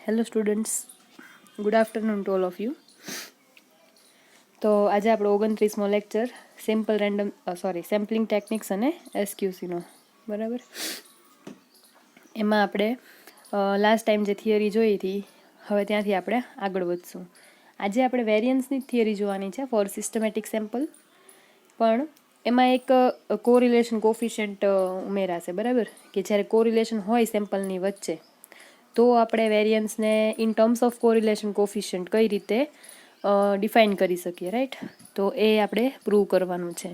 Hello students, good afternoon to all of you. તો આજે આપણો 29મો લેક્ચર સેમ્પલિંગ ટેકનિક્સ અને એસક્યુસીનો, બરાબર. એમાં આપણે લાસ્ટ ટાઈમ જે થિયરી જોઈ હતી, હવે ત્યાંથી આપણે આગળ વધશું. આજે આપણે વેરિયન્સની થિયરી જોવાની છે ફોર સિસ્ટમેટિક સેમ્પલ, પણ એમાં એક કોરિલેશન કોફિશિયન્ટ ઉમેરાશે, બરાબર, કે જ્યારે કોરિલેશન હોય સેમ્પલની વચ્ચે તો આપણે વેરિયન્સને in terms of correlation coefficient કઈ રીતે ડિફાઇન કરી શકીએ, રાઈટ. તો એ આપણે પ્રૂવ કરવાનું છે.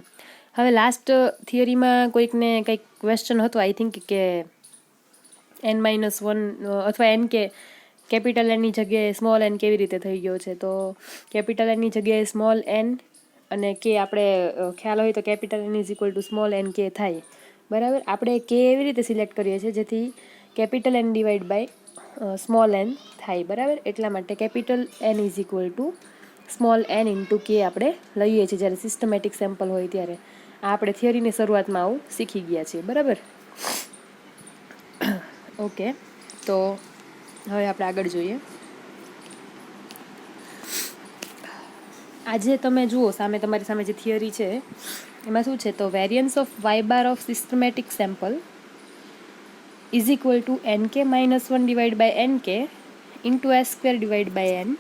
હવે લાસ્ટ થિયરીમાં કોઈકને કંઈક ક્વેશ્ચન હતો, આઈ થિંક, કે n-1 અથવા n કે કેપિટલ એનની જગ્યાએ સ્મોલ એન કેવી રીતે થઈ ગયો છે. તો કેપિટલ એનની જગ્યાએ સ્મોલ એન અને કે આપણે ખ્યાલ હોય તો capital N is equal to small N K થાય, બરાબર. આપણે કે એવી રીતે સિલેક્ટ કરીએ છીએ જેથી capital N divide by small N થાય, બરાબર. એટલા માટે capital N is equal to small N into K આપણે લઈએ છીએ જ્યારે સિસ્ટમેટિક સેમ્પલ હોય ત્યારે. આ આપણે થિયરીની શરૂઆતમાં આવું શીખી ગયા છીએ, બરાબર. ઓકે, તો હવે આપણે આગળ જોઈએ. આજે તમે જુઓ સામે, તમારી સામે જે થિયરી છે એમાં શું છે, તો variance of Y bar of systematic sample is equal to nk minus 1 divided by nk into s square divided by n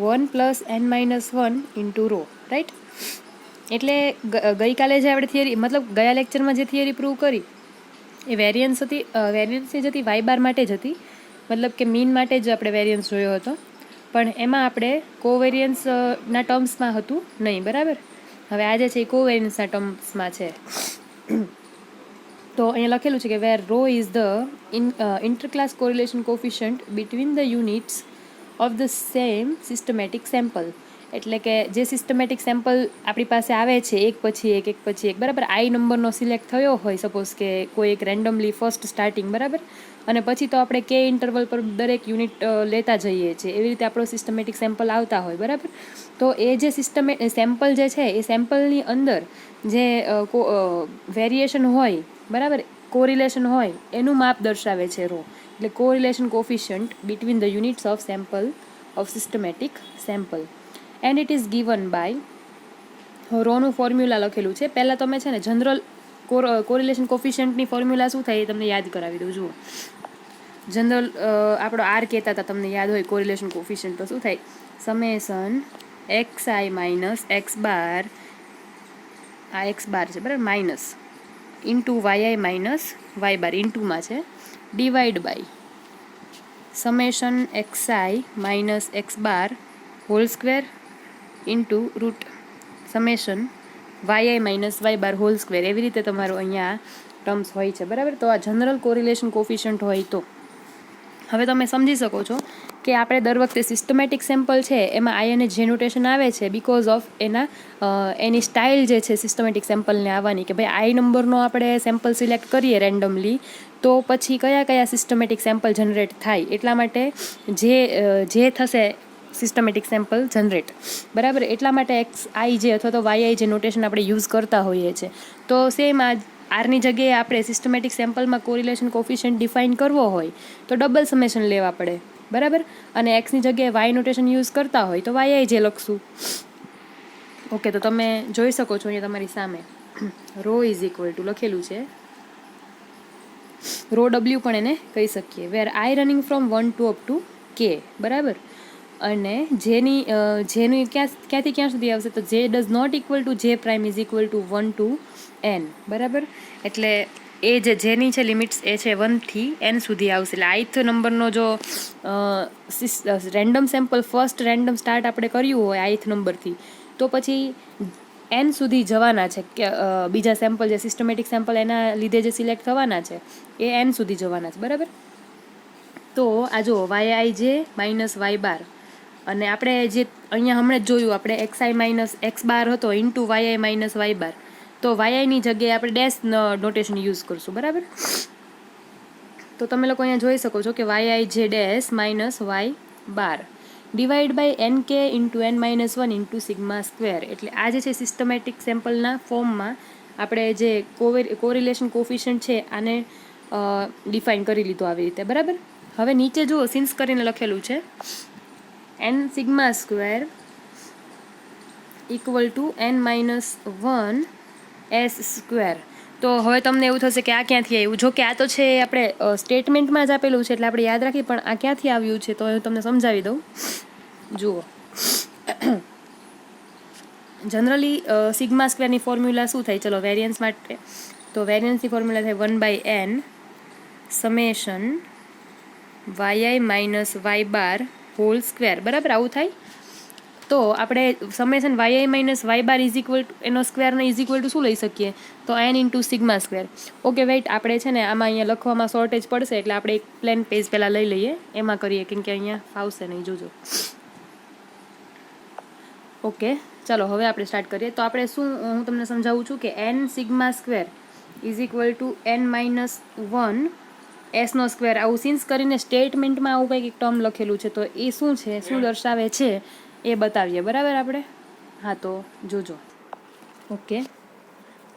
1 plus n minus 1 into rho, right. એટલે ગઈકાલે જે આપણે થિયરી, મતલબ ગયા લેક્ચરમાં જે થિયરી પ્રૂવ કરી એ વેરિયન્સ જે હતી વાય બાર માટે જ હતી, મતલબ કે મીન માટે જ આપણે વેરિયન્સ જોયો હતો, પણ એમાં આપણે કોવેરિયન્સના ટર્મ્સમાં હતું નહીં, બરાબર. હવે આજે છે એ કોવેરિયન્સના ટર્મ્સમાં છે. તો અહીંયા લખેલું છે કે where rho is the intraclass correlation coefficient between the units of the same systematic sample. એટલે કે જે સિસ્ટમેટિક સેમ્પલ આપણી પાસે આવે છે એક પછી એક, બરાબર. આઈ નંબરનો સિલેક્ટ થયો હોય, સપોઝ કે કોઈ એક રેન્ડમલી ફર્સ્ટ સ્ટાર્ટિંગ, બરાબર, અને પછી તો આપણે કે ઇન્ટરવલ પર દરેક યુનિટ લેતા જઈએ છીએ. એવી રીતે આપણો સિસ્ટમેટિક સેમ્પલ આવતા હોય, બરાબર. તો એ જે સેમ્પલ જે છે એ સેમ્પલની અંદર જે વેરિએશન હોય, બરાબર, કોરિલેશન હોય, એનું માપ દર્શાવે છે રો. એટલે correlation coefficient between the units of sample of systematic sample and it is given by રોનું ફોર્મ્યુલા લખેલું છે. પહેલાં તમે છે ને જનરલ કોરિલેશન કોફિશિયન્ટની ફોર્મ્યુલા શું થાય એ તમને યાદ કરાવી દઉં. જુઓ, જનરલ આપણો આર કહેતા હતા, તમને યાદ હોય કોરિલેશન કોફિશિયન્ટ તો શું થાય, summation X I minus X bar, આ એક્સ બાર છે, બરાબર, minus into Y I minus Y bar ઇન્ટુમાં છે, divide by summation X I minus X bar whole square into root summation Y I minus Y bar whole square. એવી રીતે તમારું અહીંયા terms હોય છે, બરાબર. તો આ જનરલ કોરિલેશન કોફિશિયન્ટ હોય તો હવે તમે સમજી શકો છો કે આપણે દર વખતે સિસ્ટમેટિક સેમ્પલ છે એમાં આઈ અને જે નોટેશન આવે છે બિકોઝ ઓફ એની સ્ટાઇલ જે છે સિસ્ટમેટિક સેમ્પલને આવવાની, કે ભાઈ આઈ નંબરનો આપણે સેમ્પલ સિલેક્ટ કરીએ રેન્ડમલી તો પછી કયા કયા સિસ્ટમેટિક સેમ્પલ જનરેટ થાય, એટલા માટે જે થશે સિસ્ટમેટિક સેમ્પલ જનરેટ, બરાબર. એટલા માટે એક્સ આઈ જે અથવા તો વાય આઈ જે નોટેશન આપણે યુઝ કરતા હોઈએ છીએ. તો સેમ આ આરની જગ્યાએ આપણે સિસ્ટમેટિક સેમ્પલમાં કોરિલેશન કોફિશિયન્ટ ડિફાઇન કરવો હોય તો ડબલ સમેશન લેવા પડે, બરાબર. અને એક્સની જગ્યાએ વાય નોટેશન યુઝ કરતા હોય તો વાય આઈ જે લખશું. ઓકે, તો તમે જોઈ શકો છો અહીંયા તમારી સામે રો ઇઝ ઇક્વલ ટુ લખેલું છે, રો ડબલ્યુ પણ એને કહી શકીએ, where i running from 1 to up to k, બરાબર. અને જેની ક્યાંથી ક્યાં સુધી આવશે, તો J does not equal to J prime is equal to 1 to n, બરાબર. એટલે એ જેની છે લિમિટ્સ એ છે 1 થી n સુધી આવશે. એટલે આઈથ નંબરનો જો random sample first random start આપણે કર્યું હોય આઈથ નંબરથી, તો પછી n સુધી જવાના છે કે બીજા સેમ્પલ જે સિસ્ટમેટિક સેમ્પલ એના લીધે જે સિલેક્ટ થવાના છે એ n સુધી જવાના છે, બરાબર. તો આ જો વાય આઈ જે માઇનસ વાય બાર, અને આપણે જે અહીંયા હમણાં જ જોયું આપણે એક્સ આઈ માઇનસ એક્સ બાર હતો into Y I minus Y બાર, તો વાય આઈની જગ્યાએ આપણે ડેશ નોટેશન યુઝ કરશું, બરાબર. તો તમે લોકો અહીંયા જોઈ શકો છો કે Y I J dash minus Y bar divide by N K into N minus 1 into sigma square. એટલે આ જે છે સિસ્ટમેટિક સેમ્પલના ફોર્મમાં આપણે જે કોરિલેશન કોફિશિયન્ટ છે આને ડિફાઇન કરી લીધું આવી રીતે, બરાબર. હવે નીચે જુઓ સિન્સ કરીને લખેલું છે n sigma square equal to n-1 s square. તો હવે તમને એવું થશે કે આ ક્યાંથી આવ્યું? જો કે આ તો છે આપણે સ્ટેટમેન્ટમાં જ આપેલું છે એટલે આપણે યાદ રાખીએ, પણ આ ક્યાંથી આવ્યું છે તો હું તમને સમજાવી દઉં. જુઓ, જનરલી સિગ્મા સ્ક્વેરની ફોર્મ્યુલા શું થાય? ચલો વેરિયન્સ માટે તો વેરિયન્સની ફોર્મ્યુલા થાય 1/n summation yi minus Y bar whole square. બરાબર, આવું થાય. તો આપણે summation yi minus Y bar is equal to એનો સ્ક્વેરને ઇઝ ઇક્વલ ટુ શું લઈ શકીએ? તો n into sigma square. Okay wait, આપણે છે ને આમાં અહીંયા લખવામાં શોર્ટેજ પડશે એટલે આપણે એક પ્લેન પેજ પહેલાં લઈ લઈએ, એમાં કરીએ, કેમ કે અહીંયા ફાવશે નહીં. જોજો. ઓકે ચાલો હવે આપણે સ્ટાર્ટ કરીએ. તો આપણે શું, હું તમને સમજાવું છું કે n sigma square is equal to n-1 એસનો સ્ક્વેર. આવું સિન્સ કરીને સ્ટેટમેન્ટમાં આવું કંઈક એક ટર્મ લખેલું છે, તો એ શું છે, શું દર્શાવે છે એ બતાવીએ. બરાબર આપણે? હા, તો જોજો. ઓકે,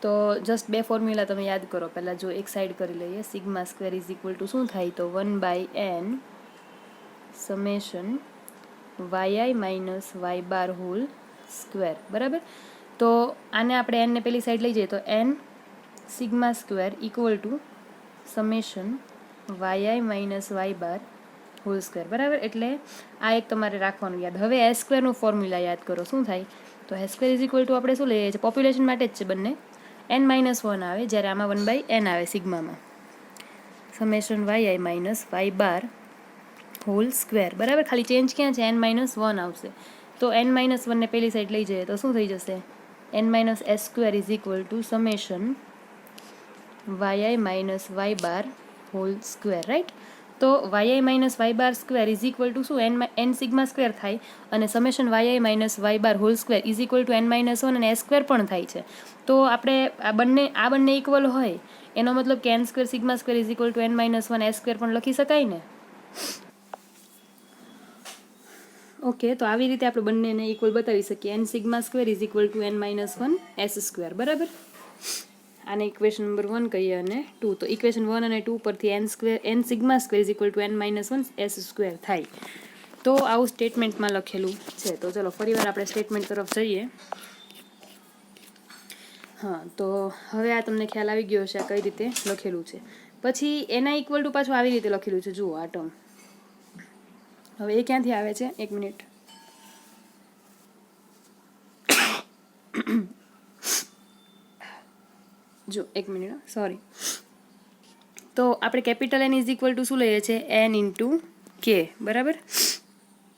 તો જસ્ટ બે ફોર્મ્યુલા તમે યાદ કરો. પહેલાં જો એક સાઈડ કરી લઈએ. Sigma square is equal to શું થાય? તો 1/n summation yi minus Y bar whole square. બરાબર, તો આને આપણે n ને પેલી સાઈડ લઈ જઈએ તો n sigma square equal to summation yi minus Y bar whole square. બરાબર, એટલે આ એક તમારે રાખવાનું યાદ. હવે એસ સ્ક્વેરનું ફોર્મ્યુલા યાદ કરો. શું થાય? તો S square is equal two આપણે શું લઈએ છીએ? પોપ્યુલેશન માટે જ છે બંને. n-1 આવે જ્યારે આમાં 1/n આવે સિગ્મામાં. Summation yi minus Y bar whole square. બરાબર, ખાલી ચેન્જ ક્યાં છે? n-1 આવશે. તો n-1 ને પેલી સાઈડ લઈ જઈએ તો શું થઈ જશે? n-s square is equal to summation yi minus Y bar whole square. Right, તો yi minus Y bar square is equal to શું? n સિગ્મા સ્ક્વેર થાય, અને summation yi minus Y bar whole square is equal to n-1 અને s square પણ થાય છે. તો આપણે આ બંને ઇક્વલ હોય એનો મતલબ કે n square sigma square is equal to n-1 s square પણ લખી શકાય ને. ઓકે, તો આવી રીતે આપણે બંનેને ઇક્વલ બતાવી શકીએ. n sigma square is equal to n-1 s square. બરાબર, આને ઇક્વેશન નંબર 1 કહીએ અને 2. તો ઇક્વેશન 1 અને 2 પરથી n sigma square is equal to n-1 s square થાય. તો આવું સ્ટેટમેન્ટમાં લખેલું છે. તો ચલો ફરીવાર આપણે સ્ટેટમેન્ટ તરફ જઈએ. હા, તો હવે આ તમને ખ્યાલ આવી ગયો છે આ કઈ રીતે લખેલું છે. પછી એના ઇક્વલ ટુ પાછું આવી રીતે લખેલું છે. જુઓ આ ટર્મ. હવે એ ક્યાંથી આવે છે? એક મિનિટ. જો એક મિનિટ, સોરી. તો આપણે capital n is equal to શું લઈએ છીએ? n ઇન્ટુ કે. બરાબર,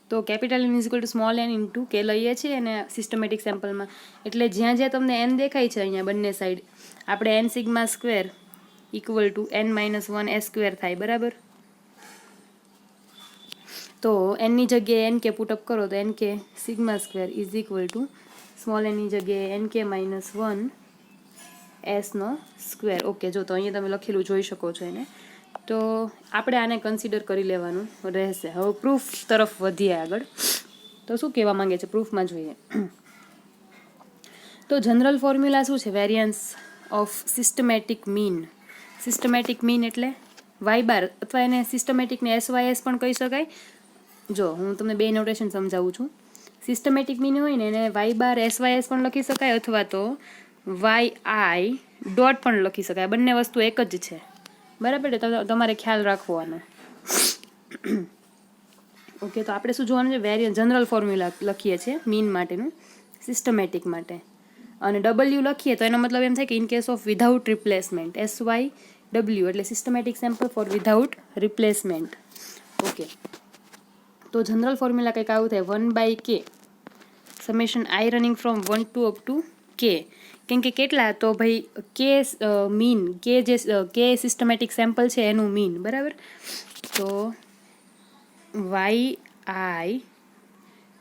તો capital n is equal to small n into કે લઈએ છીએ અને સિસ્ટમેટિક સેમ્પલમાં. એટલે જ્યાં જ્યાં તમને n દેખાય છે અહીંયા બંને સાઈડ, આપણે n sigma square equal to n-1 s square થાય. બરાબર, તો n ની જગ્યાએ n કે પુટઅપ કરો તો n કે sigma square is equal to small n ની જગ્યાએ n કે -1 s નો સ્ક્વેર. ઓકે, જો તો અહીંયા તમે લખેલું જોઈ શકો છો એને. તો આપણે આને કન્સિડર કરી લેવાનું રહેશે. હવે પ્રૂફ તરફ વધીએ આગળ. તો શું કહેવા માંગે છે પ્રૂફમાં જોઈએ. તો જનરલ ફોર્મ્યુલા શું છે? Variance of systematic mean. Systematic mean એટલે વાય બાર, અથવા એને સિસ્ટમેટિકને SYS પણ કહી શકાય. જો હું તમને બે નોટેશન સમજાવું છું. સિસ્ટમેટિક મીન હોય ને એને વાય બાર SYS પણ લખી શકાય, અથવા તો YI ડોટ પણ લખી શકાય. બંને વસ્તુ એક જ છે. બરાબર, તમારે ખ્યાલ રાખવો આનો. ઓકે, તો આપણે શું જોવાનું છે? વેરિયન્સ જનરલ ફોર્મ્યુલા લખીએ છીએ મીન માટેનું, સિસ્ટમેટિક માટે. અને W લખીએ તો એનો મતલબ એમ થાય કે in case of without replacement. SYW એટલે systematic sample for without replacement. Okay, તો જનરલ ફોર્મ્યુલા કંઈક આવું થાય 1/k summation I running from 1 to up to k. કેમ કે કેટલા? તો ભાઈ કે મીન, કે સિસ્ટમેટિક સેમ્પલ છે એનું મીન. બરાબર, તો yi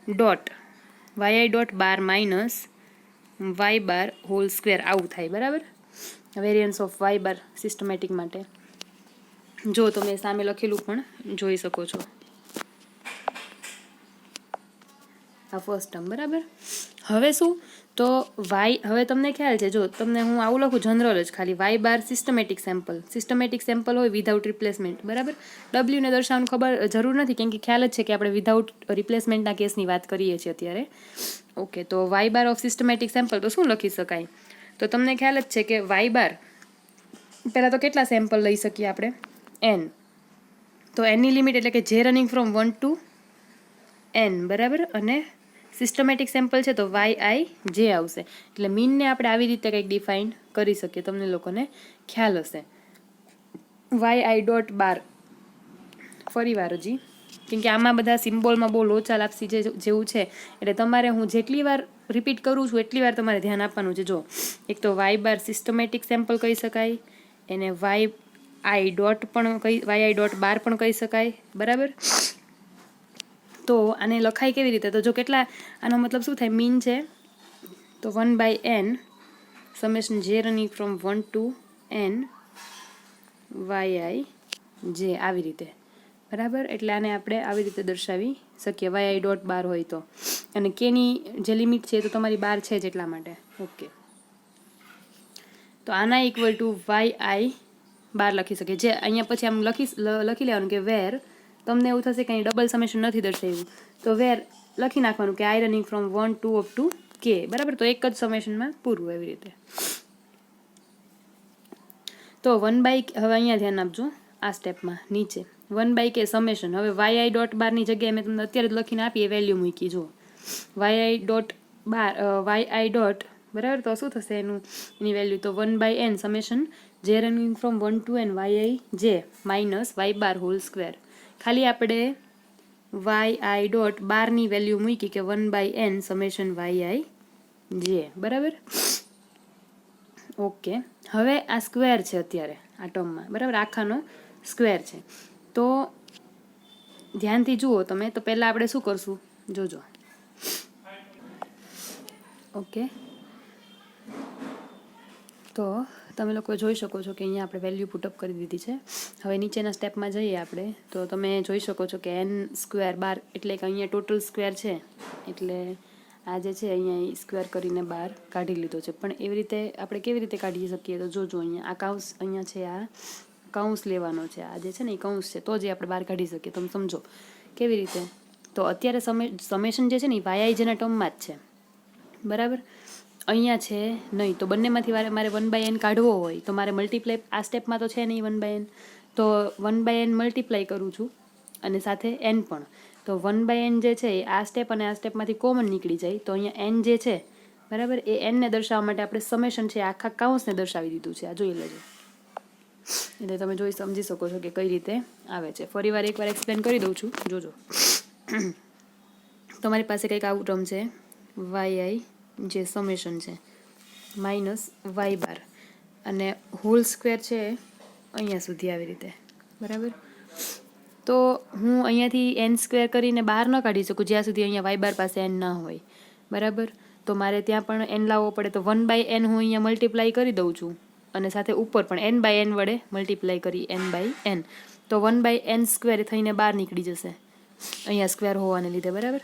dot bar minus Y bar whole square આવું થાય. બરાબર, variance of Y bar systematic માટે. જો તમે સામે લખેલું પણ જોઈ શકો છો આ ફર્સ્ટ ટર્મ. બરાબર, હવે શું તો વાય, હવે તમને ખ્યાલ છે, જો તમને હું આવું લખું જનરલ જ ખાલી વાય બાર સિસ્ટમેટિક સેમ્પલ હોય વિધાઉટ રિપ્લેસમેન્ટ, બરાબર. ડબલ્યુને દર્શાવવાનું ખબર જરૂર નથી, કેમ કે ખ્યાલ જ છે કે આપણે વિધાઉટ રિપ્લેસમેન્ટના કેસની વાત કરીએ છીએ અત્યારે. ઓકે, તો Y bar of systematic sample તો શું લખી શકાય? તો તમને ખ્યાલ જ છે કે વાય બાર પહેલાં તો કેટલા સેમ્પલ લઈ શકીએ આપણે? એન. તો એનની લિમિટ એટલે કે જે રનિંગ ફ્રોમ 1 to n, બરાબર. અને સિસ્ટમેટિક સેમ્પલ છે તો વાય આઈ જે આવશે. એટલે મીનને આપણે આવી રીતે કંઈક ડિફાઇન કરી શકીએ, તમને લોકોને ખ્યાલ હશે. વાય આઈ ડોટ બાર, ફરી વાર હજી, કેમ કે આમાં બધા સિમ્બોલમાં બહુ લોચા લાપસી જેવું છે, એટલે તમારે હું જેટલી વાર રિપીટ કરું છું એટલી વાર તમારે ધ્યાન આપવાનું છે. જો, એક તો વાય બાર સિસ્ટમેટિક સેમ્પલ કહી શકાય, એને વાય આઈ ડોટ બાર પણ કહી શકાય, બરાબર. તો આને લખાય કેવી રીતે? તો જો કેટલા, આનો મતલબ શું થાય? મીન છે તો 1/n સમેશન જે running from 1 to n Y J, આવી રીતે, બરાબર. એટલે આને આપણે આવી રીતે દર્શાવી શકીએ વાય આઈ ડોટ બાર હોય તો. અને કેની જે લિમિટ છે તો તમારી બાર છે જ એટલા માટે. ઓકે, તો આના ઇક્વલ ટુ વાય આઈ બાર લખી શકીએ. જે અહીંયા પછી આમ લખી લેવાનું કે વેર, તમને એવું થશે કે અહીં ડબલ સમેશન નથી દર્શાવ્યું, તો વેર લખી નાખવાનું કે i running from 1 to up to k, બરાબર. તો એક જ સમેશનમાં પૂરું, એવી રીતે. તો 1/, હવે અહીંયા ધ્યાન આપજો આ સ્ટેપમાં નીચે 1/k સમેશન. હવે વાય આઈ ડોટ બારની જગ્યાએ મેં તમને અત્યારે જ લખીને આપી, એ વેલ્યુ મૂકી. જો વાય આઈ ડોટ બાર, વાય આઈ ડોટ, બરાબર. તો શું થશે એની વેલ્યુ? તો 1/n સમેશન જે running from 1 to n y I j minus Y bar whole square. ખાલી આપણે વાય આઈ ડોટ બારની વેલ્યુ મૂકી કે 1/n સમેશન વાય આઈ જે, બરાબર. ઓકે, હવે આ સ્ક્વેર છે અત્યારે આ ટર્મમાં, બરાબર. આખાનો સ્ક્વેર છે. તો ધ્યાનથી જુઓ તમે. તો પહેલાં આપણે શું કરશું, જોજો. ઓકે, તો તમે લોકો જોઈ શકો છો કે અહીંયા આપણે વેલ્યુ પુટઅપ કરી દીધી છે. હવે નીચેના સ્ટેપમાં જઈએ આપણે, તો તમે જોઈ શકો છો કે n સ્ક્વેર બાર, એટલે કે અહીંયા ટોટલ સ્ક્વેર છે, એટલે આ જે છે અહીંયા સ્ક્વેર કરીને બહાર કાઢી લીધો છે. પણ એવી રીતે આપણે કેવી રીતે કાઢી શકીએ? તો જોજો, અહીંયા આ કૌંસ અહીંયા છે, આ કૌંસ લેવાનો છે, આ જે છે ને એ કૌંસ છે, તો જ આપણે બહાર કાઢી શકીએ. તમે સમજો કેવી રીતે. તો અત્યારે સમેશન જે છે ને એ વાય જેના ટર્મમાં જ છે, બરાબર. અહીંયા છે નહીં, તો બંનેમાંથી મારે 1/n કાઢવો હોય તો મારે મલ્ટીપ્લાય, આ સ્ટેપમાં તો છે નહીં 1/n, તો 1/n મલ્ટીપ્લાય કરું છું, અને સાથે n પણ. તો 1/n જે છે એ આ સ્ટેપ અને આ સ્ટેપમાંથી કોમન નીકળી જાય, તો અહીંયા n જે છે, બરાબર, એ n ને દર્શાવવા માટે આપણે સમેશન છે આખા કૌંસને દર્શાવી દીધું છે. આ જોઈ લેજો, એટલે તમે સમજી શકો છો કે કઈ રીતે આવે છે. ફરી વાર એકવાર એક્સપ્લેન કરી દઉં છું, જોજો. તમારી પાસે કંઈક આવું ટર્મ છે વાય આઈ જે સમેશન છે માઇનસ વાય બાર, અને હોલ સ્ક્વેર છે અહીંયા સુધી, આવી રીતે, બરાબર. તો હું અહીંયાથી n સ્ક્વેર કરીને બહાર ન કાઢી શકું જ્યાં સુધી અહીંયા વાય બાર પાસે n ના હોય, બરાબર. તો મારે ત્યાં પણ n લાવવો પડે. તો 1/n હું અહીંયા મલ્ટીપ્લાય કરી દઉં છું, અને સાથે ઉપર પણ n/n વડે મલ્ટીપ્લાય કરી n/n, તો 1/n સ્ક્વેર થઈને બહાર નીકળી જશે અહીંયા સ્ક્વેર હોવાને લીધે, બરાબર.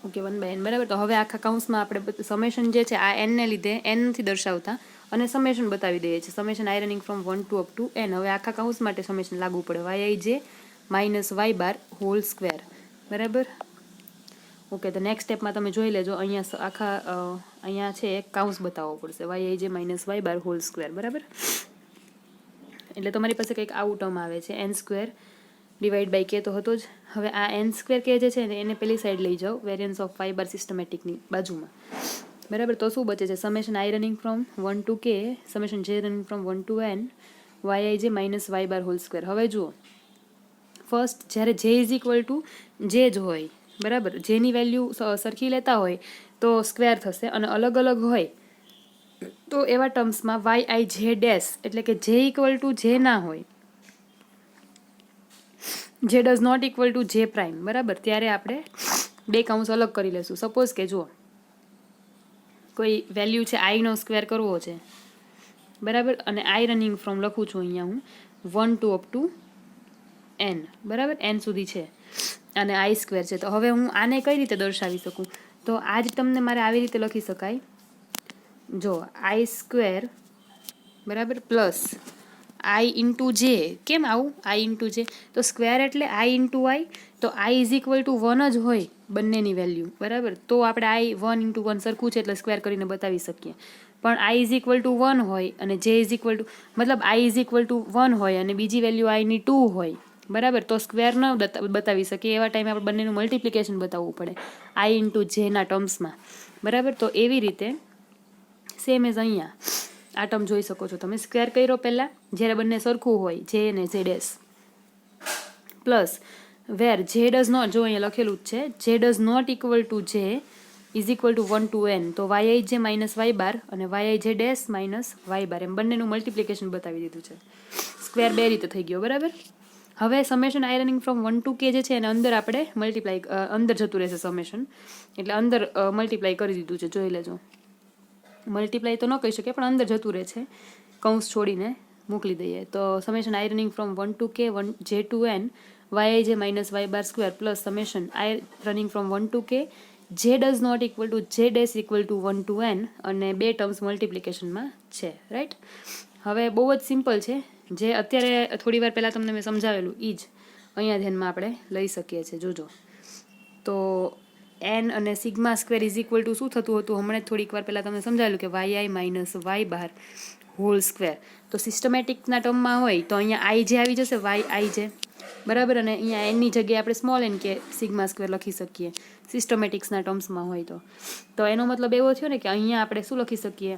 ઓકે, 1/n, બરાબર. તો હવે આખા કૌંસમાં આપણે સમેશન જે છે આ n ને લીધે n નથી દર્શાવતા, અને સમેશન બતાવી દઈએ છીએ, summation i running from 1 to up two n. હવે આખા કૌંસ માટે સમેશન લાગુ પડે, why I j minus Y bar whole square, બરાબર. ઓકે, તો નેક્સ્ટ સ્ટેપમાં તમે જોઈ લેજો, અહીંયા આખા અહીંયા છે એક કૌંસ બતાવવો પડશે, why I j minus Y bar whole square, બરાબર. એટલે તમારી પાસે કંઈક આવું ટર્મ આવે છે, n સ્ક્વેર ડિવાઈડ બાય કે તો હતો જ. હવે આ n સ્ક્વેર કે જે છે ને એને પેલી સાઈડ લઈ જાઓ, વેરિયન્સ ઓફ વાય બાર સિસ્ટમેટિકની બાજુમાં, બરાબર. તો શું બચે છે? Summation i running from 1 to k summation જે running from 1 to n y I j minus Y bar whole square. હવે જુઓ, ફર્સ્ટ જ્યારે જે ઇઝ ઇક્વલ ટુ જે જ હોય, બરાબર, જેની વેલ્યુ સરખી લેતા હોય તો સ્ક્વેર થશે, અને અલગ અલગ હોય તો એવા ટર્મ્સમાં વાય આઈ જે ડેશ, એટલે કે જે ઇક્વલ ટુ જે ના હોય, જે does not equal to J prime, બરાબર, ત્યારે આપણે બે કૌંસ અલગ કરી લેશું. સપોઝ કે જુઓ, કોઈ વેલ્યુ છે આઈનો સ્ક્વેર કરવો છે, બરાબર, અને આઈ રનિંગ ફ્રોમ લખું છું અહીંયા હું 1 to અપ ટુ n, બરાબર, n સુધી છે. અને આઈ સ્ક્વેર છે. તો હવે હું આને કઈ રીતે દર્શાવી શકું? તો આ જ તમને મારે આવી રીતે લખી શકાય. જો આઈ સ્ક્વેર બરાબર પ્લસ આઈ ઇન્ટુ જે. કેમ આવું આઈ ઇન્ટુ જે? તો સ્ક્વેર એટલે આઈ ઇન્ટુ આઈ. તો આઈ ઇઝ ઇક્વલ ટુ 1 જ હોય બંનેની વેલ્યુ, બરાબર. તો આપણે આઈ 1 ઇન્ટુ 1 સરખું છે એટલે સ્ક્વેર કરીને બતાવી શકીએ. પણ આઈ ઇઝ ઇક્વલ ટુ 1 હોય અને જે ઇઝ ઇક્વલ ટુ મતલબ આઈ ઇઝ ઇક્વલ ટુ 1 હોય અને બીજી વેલ્યુ આઈની 2 હોય, બરાબર, તો સ્ક્વેર ન બતાવી શકીએ. એવા ટાઈમે આપણે બંનેનું મલ્ટિપ્લિકેશન બતાવવું પડે આઈ ઇન્ટુ જેના ટર્મ્સમાં, બરાબર. તો એવી રીતે સેમ એઝ અહીંયા આ ટર્મ જોઈ શકો છો તમે. સ્ક્વેર કર્યો પહેલાં જ્યારે બંને સરખું હોય જે ને જે ડેસ, પ્લસ વેર જે ડઝ નોટ, જો અહીંયા લખેલું જ છે, જે ડઝ નોટ ઇક્વલ ટુ જે is equal to 1 to n. તો વાય જે માઇનસ વાય બાર અને વાય જે ડેસ માઇનસ વાય બાર એમ બંનેનું મલ્ટિપ્લિકેશન બતાવી દીધું છે. સ્ક્વેર બે રીતે થઈ ગયો, બરાબર. હવે summation i running from 1 to k જે છે એને અંદર આપણે મલ્ટીપ્લાય અંદર જતું રહેશે સમેશન, એટલે અંદર મલ્ટીપ્લાય કરી દીધું છે. જોઈ લેજો, મલ્ટીપ્લાય તો ન કહી શકીએ પણ અંદર જતું રહે છે, કૌંસ છોડીને મોકલી દઈએ. તો summation i running from 1 to k 1 j to n Y j minus Y bar square plus summation i running from 1 to k j does not equal to j dash equal to 1 to n અને બે terms મલ્ટિપ્લિકેશનમાં છે, right. હવે બહુ જ simple છે, જે અત્યારે થોડી વાર પહેલાં તમને મેં સમજાવેલું એ જ અહીંયા ધ્યાનમાં આપણે લઈ શકીએ છીએ. જોજો તો એન અને sigma square is equal to શું થતું હતું હમણાં થોડીક વાર પહેલાં તમને સમજાવેલું કે Y I minus Y bar whole square. તો સિસ્ટમેટિકના ટર્મમાં હોય તો અહીંયા આઈ જે આવી જશે, વાય આઈ જે, બરાબર. અને અહીંયા એનની જગ્યાએ આપણે small N K sigma square લખી શકીએ સિસ્ટમેટિક્સના ટર્મ્સમાં હોય તો એનો મતલબ એવો થયો ને કે અહીંયા આપણે શું લખી શકીએ,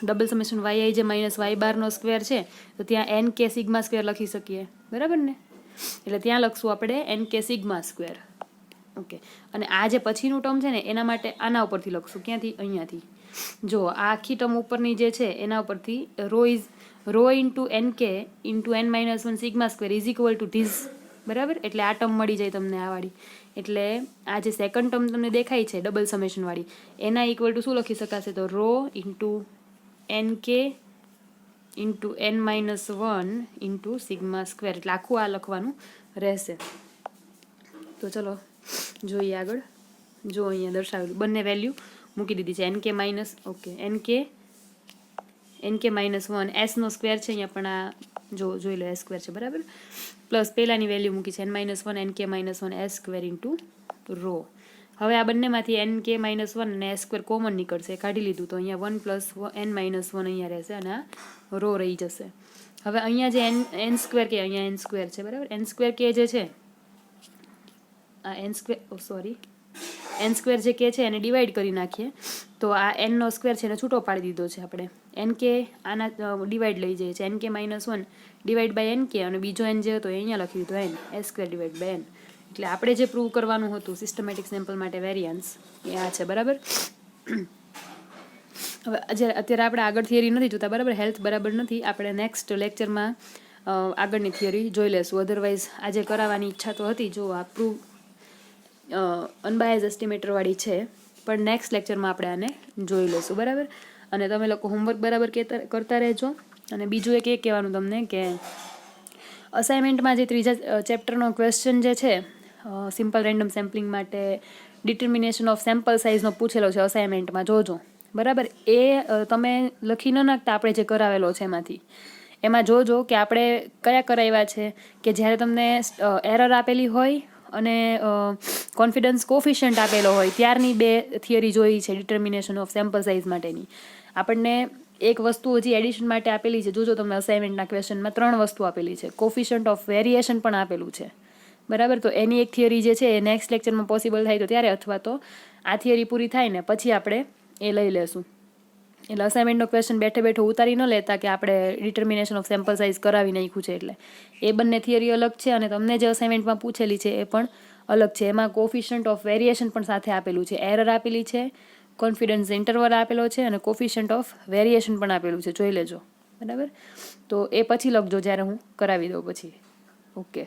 ડબલ સમેશન વાય આઈ જે માઇનસ વાય બારનો સ્ક્વેર છે તો ત્યાં એન કે સિગ્મા સ્ક્વેર લખી શકીએ, બરાબર ને. એટલે ત્યાં લખશું આપણે N K sigma square, okay. અને આ જે પછીનું ટર્મ છે ને એના માટે આના ઉપરથી લખશું, ક્યાંથી? અહીંયાથી. જો આ આખી ટર્મ ઉપરની જે છે એના ઉપરથી rho into N K into N minus 1 sigma square is equal to this, બરાબર. એટલે આ ટર્મ મળી જાય તમને આ વાળી. એટલે આ જે સેકન્ડ ટર્મ તમને દેખાય છે ડબલ સમેશન વાળી એના ઇક્વલ ટુ શું લખી શકાશે? તો rho into N K into N minus 1 into sigma square. એટલે આખું આ લખવાનું રહેશે. તો ચલો જોઈએ આગળ. જો અહીંયા દર્શાવેલું બંને વેલ્યુ મૂકી દીધી છે એન કે માઇનસ, ઓકે, એન કે માઇનસ 1 એસનો સ્ક્વેર છે અહીંયા પણ આ જોઈ લો એસ સ્ક્વેર છે, બરાબર. પ્લસ પહેલાંની વેલ્યુ મૂકી છે એન માઇનસ 1 એન કે minus 1 S square into rho. હવે આ બંનેમાંથી એન કે માઇનસ 1 અને એસ સ્ક્વેર કોમન નીકળશે, કાઢી લીધું તો અહીંયા 1 પ્લસ એન માઇનસ 1 અહીંયા રહેશે અને આ રો રહી જશે. હવે અહીંયા જે એન સ્ક્વેર કે અહીંયા એન સ્ક્વેર છે, બરાબર. એન સ્ક્વેર કે જે છે આ એન સ્ક્વેર એન સ્ક્વેર જે કે છે એને ડિવાઈડ કરી નાખીએ તો આ એનનો સ્ક્વેર છે એને છૂટો પાડી દીધો છે આપણે. એન કે આના ડિવાઈડ લઈ જઈએ છીએ, એન કે માઇનસ 1 ડિવાઈડ બાય એન કે, અને બીજો એન જે હતો એ અહીંયા લખી દીધો N S square divide by N. એટલે આપણે જે પ્રૂવ કરવાનું હતું સિસ્ટમેટિક સેમ્પલ માટે વેરિયન્સ એ આ છે, બરાબર. હવે અત્યારે આપણે આગળ થિયરી નથી જોતા, બરાબર. હેલ્થ બરાબર નથી, આપણે નેક્સ્ટ લેક્ચરમાં આગળની થિયરી જોઈ લેશું. અધરવાઇઝ આજે કરાવવાની ઈચ્છા તો હતી, જો આ પ્રૂવ અનબાયઝ એસ્ટિમેટરવાળી છે, પણ નેક્સ્ટ લેક્ચરમાં આપણે આને જોઈ લઈશું, બરાબર. અને તમે લોકો હોમવર્ક બરાબર કરતા રહેજો. અને બીજું એક એ કહેવાનું તમને કે અસાઇનમેન્ટમાં જે ત્રીજા ચેપ્ટરનો ક્વેશ્ચન જે છે સિમ્પલ રેન્ડમ સેમ્પલિંગ માટે ડિટર્મિનેશન ઓફ સેમ્પલ સાઇઝનો પૂછેલો છે અસાઇનમેન્ટમાં, જોજો, બરાબર. એ તમે લખી ન નાખતા આપણે જે કરાવેલો છે એમાં જોજો કે આપણે કયા કરાવ્યા છે કે જ્યારે તમને એરર આપેલી હોય અને કોન્ફિડન્સ કોફિશિયન્ટ આપેલો હોય ત્યારની બે થિયરી જોઈ છે ડિટર્મિનેશન ઓફ સેમ્પલ સાઇઝ માટેની. આપણને એક વસ્તુ હજી એડિશન માટે આપેલી છે, જોજો તમને અસાઇનમેન્ટના ક્વેશ્ચનમાં 3 વસ્તુ આપેલી છે. કોફિશિયન્ટ ઓફ વેરિએશન પણ આપેલું છે, બરાબર. તો એની એક થિયરી જે છે એ નેક્સ્ટ લેક્ચરમાં પોસિબલ થાય તો ત્યારે, અથવા તો આ થિયરી પૂરી થાય ને પછી આપણે એ લઈ લેશું. એટલે અસાઇનમેન્ટનો ક્વેશ્ચન બેઠે ઉતારી ન લેતા કે આપણે ડિટર્મિનેશન ઓફ સેમ્પલ સાઇઝ કરાવી નાખ્યું છે. એટલે એ બંને થિયરી અલગ છે અને તમને જે અસાઇનમેન્ટમાં પૂછેલી છે એ પણ અલગ છે. એમાં કોફિશિયન્ટ ઓફ વેરિએશન પણ સાથે આપેલું છે, એરર આપેલી છે, કોન્ફિડન્સ ઇન્ટરવલ આપેલો છે અને કોફિશિયન્ટ ઓફ વેરિએશન પણ આપેલું છે, જોઈ લેજો, બરાબર. તો એ પછી લખજો જ્યારે હું કરાવી દઉં પછી, ઓકે.